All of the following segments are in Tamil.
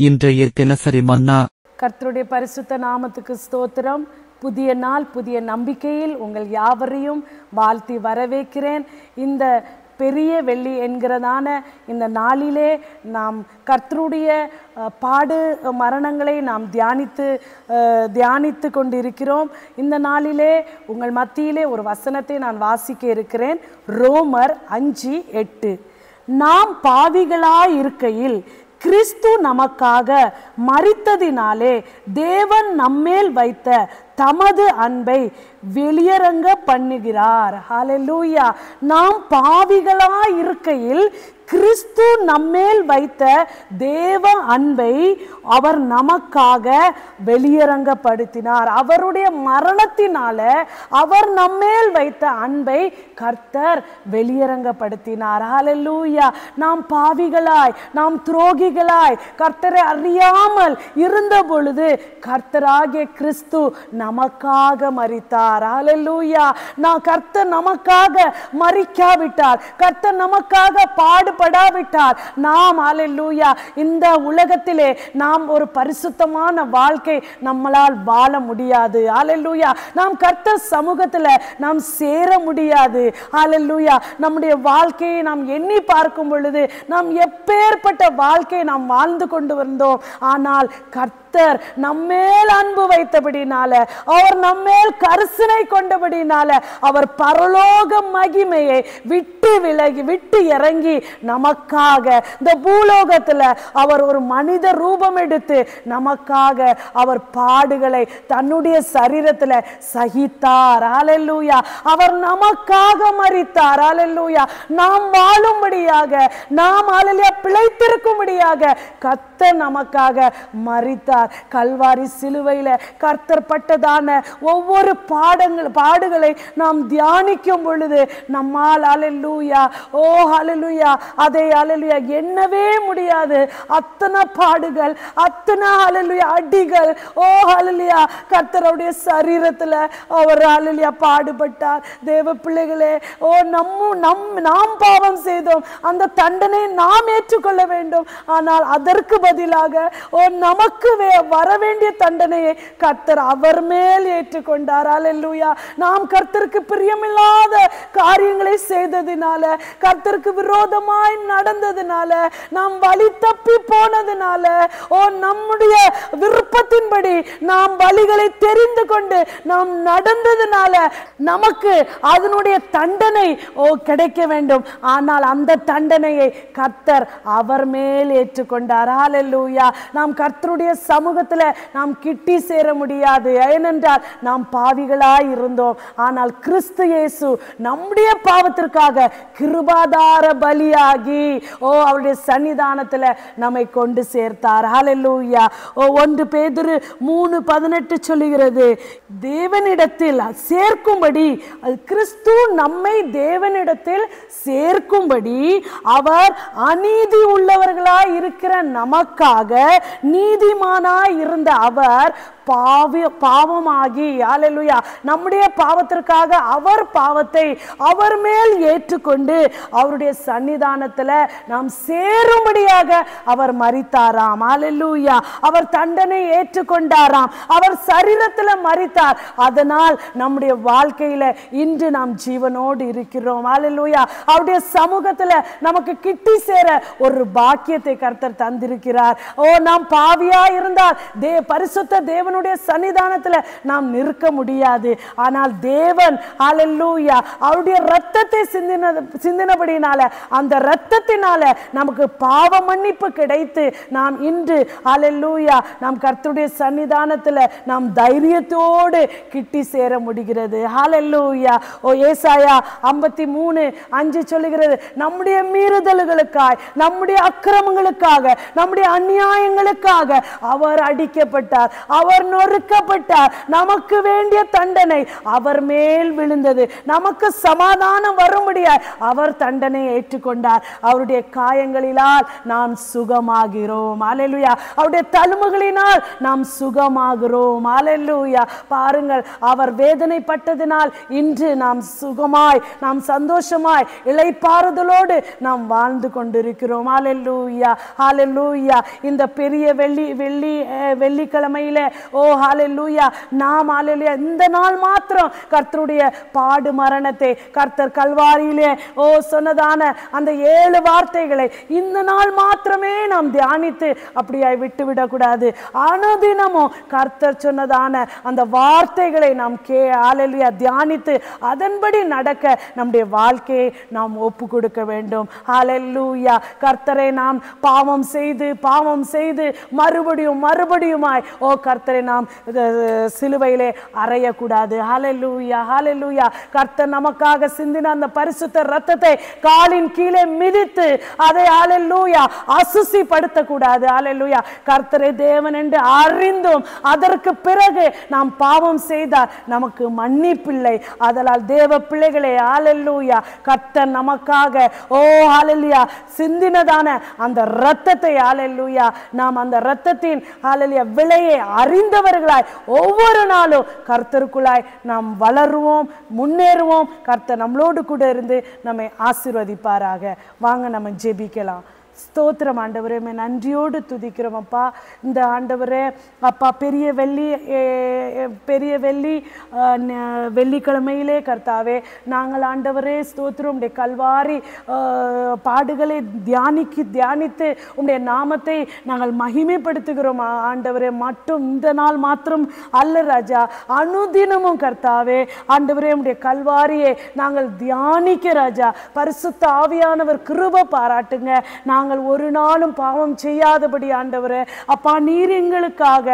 இன்றைய தினசரி மன்னா. கர்த்தருடைய பரிசுத்த நாமத்துக்கு ஸ்தோத்திரம். புதிய நாள், புதிய நம்பிக்கையில் உங்கள் யாவரையும் வாழ்த்தி வரவேற்கிறேன். இந்த பெரிய வெள்ளி என்கிறதான இந்த நாளிலே நாம் கர்த்தருடைய பாடு மரணங்களை நாம் தியானித்து கொண்டிருக்கிறோம். இந்த நாளிலே உங்கள் மத்தியிலே ஒரு வசனத்தை நான் வாசிக்க இருக்கிறேன். ரோமர் 5:8. நாம் பாவிகளாய் இருக்கையில் கிறிஸ்து நமக்காக மரித்ததினாலே தேவன் நம்மேல் வைத்த தமது அன்பை வெளியரங்க பண்ணுகிறார். ஹல்லேலூயா. நாம் பாவிகளாய் இருக்கையில் கிறிஸ்து நம்மேல் வைத்த தேவ அன்பை அவர் நமக்காக வெளியரங்கப்படுத்தினார். அவருடைய மரணத்தினால அவர் நம்மேல் வைத்த அன்பை கர்த்தர் வெளியரங்கப்படுத்தினார். ஹல்லேலூயா. நாம் பாவிகளாய், நாம் துரோகிகளாய், கர்த்தரை அறியாமல் இருந்த பொழுது கர்த்தராகிய கிறிஸ்து நமக்காக மரித்தார். ஹல்லேலூயா. கர்த்தர் நமக்காக மரிக்காவிட்டார், கர்த்தர் நமக்காக பாடுபடாவிட்டார், நாம் ஹல்லேலூயா இந்த உலகத்திலே நாம் ஒரு பரிசுத்தமான வாழ்க்கை நம்மளால் வாழ முடியாது. ஹல்லேலூயா. நாம் கர்த்தர் சமூகத்தில் நாம் சேர முடியாது. ஹல்லேலூயா. நம்முடைய வாழ்க்கையை நாம் எண்ணி பார்க்கும் பொழுது நாம் எப்பேற்பட்ட வாழ்க்கையை நாம் வாழ்ந்து கொண்டு வந்தோம். ஆனால் கர்த்தர் நம்மேல் அன்பு வைத்தபடினால, அவர் நம்மேல் கரிசனை கொண்டபடினால, அவர் பரலோக மகிமையை விட்டு இறங்கி நமக்காக இந்த பூலோகத்தில் அவர் ஒரு மனித ரூபம் எடுத்து நமக்காக அவர் பாடுகளை தன்னுடைய சரீரத்தில் சகித்தார். ஹல்லேலூயா. அவர் நமக்காக மரித்தார். ஹல்லேலூயா. நாம் வாழும்படியாக, நாம் ஹல்லேலூயா பிழைத்திருக்கும்படியாக கர்த்தர் நமக்காக மரித்தார். கல்வாரி சிலுவையில கர்த்தர் பட்டதான ஒவ்வொரு பாடுகளை நாம் தியானிக்கும் பொழுது நம்மால் ஹல்லேலூயா, ஓ ஹல்லேலூயா, அதை ஹல்லேலூயா எண்ணவே முடியாது. அத்தனை பாடுகள், அத்தனை ஹல்லேலூயா அடிகள், ஓ ஹல்லேலூயா, கர்த்தருடைய சரீரத்தில் அவர் ஹல்லேலூயா பாடுபட்டார். தேவ பிள்ளைகளே, ஓ நாம் பாவம் செய்தோம், அந்த தண்டனை நாம் ஏற்றுக்கொள்ள வேண்டும். ஆனால் அதற்கு பதிலாக ஓ நமக்கு வர வேண்டிய தண்டனையை கர்த்தர் அவர் மேல் ஏற்றுக்கொண்டார். ஹல்லேலூயா. நாம் கர்த்தருக்கு பிரியமில்லாத காரியங்களை செய்ததினால, கர்த்தருக்கு விரோதமாய் நடந்ததினால, நாம் வழி தப்பி போனதினால, ஓ நம்முடைய விருப்பத்தின்படி நாம் வழிகளை தெரிந்து கொண்டு நாம் நடந்ததினால நமக்கு அதனுடைய தண்டனை கிடைக்க வேண்டும். ஆனால் அந்த தண்டனையை கர்த்தர் அவர் மேல் ஏற்றுக்கொண்டார். ஹல்லேலூயா. நாம் கர்த்தருடைய சமூகத்தில் நாம் கிட்டி சேர முடியாது. ஏனென்றால் நாம் பாவிகளாய் இருந்தோம். ஆனால் கிறிஸ்து இயேசு நம்முடைய பாவத்திற்காக கிருபாதார பலியாகி அவருடைய சன்னிதானத்தில் நம்மை கொண்டு சேர்த்தார். ஹல்லேலூயா. 1 பேதுரு 3:18 சொல்லுகிறது, தேவனிடத்தில் சேர்க்கும்படி, கிறிஸ்து நம்மை தேவனிடத்தில் சேர்க்கும்படி அவர் அநீதி உள்ளவர்களாய் இருக்கிற நமக்காக நீதிமானாய் இருந்த அவர் பாவமாகி, ஹல்லேலூயா, நம்முடைய பாவத்திற்காக அவர் பாவத்தை அவர் மேல் ஏற்றுக்கொண்டு அவருடைய சன்னிதானத்தில் நாம் சேரும்படியாக அவர் மரித்தாராம். ஹல்லேலூயா. அவர் தண்டனை ஏற்றுக்கொண்டாராம். அவர் சரீரத்தில் மரித்தார். அதனால் நம்முடைய வாழ்க்கையில இன்று நாம் ஜீவனோடு இருக்கிறோம். ஹல்லேலூயா. அவருடைய சமூகத்தில் நமக்கு கிட்டி சேர ஒரு பாக்கியத்தை கர்த்தர் தந்திருக்கிறார். நாம் பாவியா இருந்தால் பரிசுத்த தேவனுடைய சன்னிதானத்தில் நாம் நிற்க முடியாது. ஆனால் தேவன் ஹல்லேலூயா அவருடைய இரத்தத்தை சிந்தினபடினால, அந்த இரத்தத்தினால நமக்கு பாவ மன்னிப்பு கிடைத்து நாம் இன்று ஹல்லேலூயா நாம் கர்த்தருடைய சன்னிதானத்தில் நாம் தைரியத்தோடு கிட்டி சேர முடிகிறது. ஹல்லேலூயா. ஏசாயா 53:5 சொல்லுகிறது, நம்முடைய மீறுதல்களுக்காய், நம்முடைய அக்கிரமங்களுக்காக, நம்முடைய அநியாயங்களுக்காக அவர் அடிக்கப்பட்டார், அவர் நொறுக்கப்பட்டார். நமக்கு வேண்டிய தண்டனை அவர் மேல் விழுந்தது. நமக்கு சமாதானம் வரும்படியாய் அவர் தண்டனை ஏற்றுக்கொண்டார். அவருடைய காயங்களினால் நாம் சுகமாகிறோம். ஹல்லேலூயா. அவருடைய தழும்புகளினால் நாம் சுகமாகிறோம். ஹல்லேலூயா. பாருங்கள், அவர் வேதனைப்பட்டதினால் இன்று நாம் சுகமாய், நாம் சந்தோஷமாய், இளைப்பாறுதலோடு நாம் வாழ்ந்து கொண்டிருக்கிறோம். துதிக்கிறோம். ஹalleluya ஹalleluya. இந்த பெரிய வெள்ளிக்கிழமையில ஹalleluya நாம் ஹalleluya இந்த நாள் மாத்திரம் கர்த்தருடைய பாடு மரணத்தை கர்த்தர் கல்வாரியிலே சொன்னதான அந்த 7 வார்த்தைகளை இந்த நாள் மாத்திரமே நாம் தியானித்து அப்படியாய் விட்டுவிடக்கூடாது. அனுதினமும் கர்த்தர் சொன்னதான அந்த வார்த்தைகளை நாம் ஹalleluya தியானித்து அதன்படி நடக்க நம்முடைய வாழ்க்கையை நாம் ஒப்பு கொடுக்க வேண்டும். ஹalleluya. கர்த்தரை நாம் பாவம் செய்து மறுபடியுமாய் கர்த்தரை நாம் சிலுவையிலே அறையக்கூடாது. ஹalleluya ஹalleluya. கர்த்தர் நமக்காக சிந்தின அந்த பரிசுத்த இரத்தத்தை காலின் கீழே மிதித்து அதை ஹalleluya அசுசிப்படுத்த கூடாது. ஹalleluya. கர்த்தரை தேவன் என்று அறிந்தும் அதற்கு பிறகு நாம் பாவம் செய்தால் நமக்கு மன்னிப்பில்லை. அதனால் தேவ பிள்ளைகளே ஹalleluya கர்த்தர் நமக்காக ஹalleluya சிந்தினதான அந்த இரத்தத்தை ஹalleluya நாம் அந்த இரத்தத்தின் ஹalleluya விலையை அறிந்தவர்களாய் ஒவ்வொரு நாளும் கர்த்தருக்குள்ளாய் நாம் வளருவோம், முன்னேறுவோம். கர்த்தர் நம்மளோடு கூட இருந்து நம்மை ஆசீர்வதிப்பாராக. வாங்க நம்ம ஜெபிக்கலாம். ஸ்தோத்திரம் ஆண்டவரே, நன்றியோடு துதிக்கிறோம் அப்பா. இந்த ஆண்டவரே அப்பா பெரிய வெள்ளிக்கிழமையிலே கர்த்தாவே நாங்கள் ஆண்டவரே ஸ்தோத்திரம் உடைய கல்வாரி பாடுகளை தியானித்து உடைய நாமத்தை நாங்கள் மகிமைப்படுத்துகிறோம் ஆண்டவரே. மட்டும் இந்த நாள் மாத்திரம் அல்ல ராஜா, அனுதினமும் கர்த்தாவே ஆண்டவரே உடைய கல்வாரியை நாங்கள் தியானிக்க ராஜா. பரிசுத்த ஆவியானவர் கிருபை பாராட்டுங்க. நாங்கள் ஒரு நாளும் பாவம் செய்யாதபடி ஆண்டவரே அப்பா நீர் எங்களுக்காக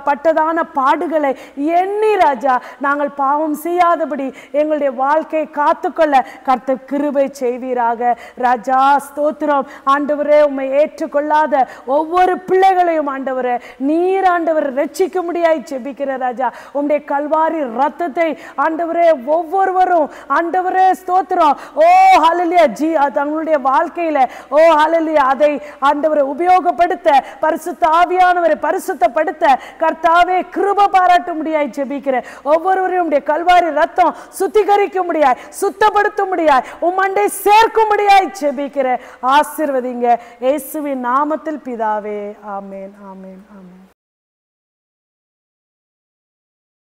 பட்டதான பாடுகளை எண்ணி ராஜா நாங்கள் பாவம் செய்யாதபடி எங்களுடைய வாழ்க்கையை காத்துக்கொள்ள கர்த்தர் கிருபை செய்வீராக ராஜா. ஸ்தோத்திரம் ஆண்டவரே. உம்மை ஏற்றுக்கொள்ளாத ஒவ்வொரு பிள்ளைகளையும் ஆண்டவரே நீர் ஆண்டவர் ரட்சிக்க முடியாய் ஜெபிக்கிற ராஜா. உம்முடைய கல்வாரி ரத்தத்தை ஆண்டவரே ஒவ்வொருவரும் ஆண்டவரே ஸ்தோத்திரம் ஹalleluya தங்களுடைய வாழ்க்கையில ஹalleluya அதை ஆண்டவரை உபயோகப்படுத்த பரிசுத்த ஆவியானவரை பரிசுத்தப்படுத்த கர்த்தாவே கிருபை பாராட்ட முடியாய் ஜெபிக்கிற ஒவ்வொருவரையும் கல்வாரி ரத்தம் சுத்திகரிக்க முடியாய், சுத்தப்படுத்த முடியாய், உம்மண்டை சேர்க்க முடியாய் ஜெபிக்கிற ஆசீர்வதிங்க இயேசுவின் நாமத்தில் பிதாவே. ஆமென் ஆமென் ஆமென்.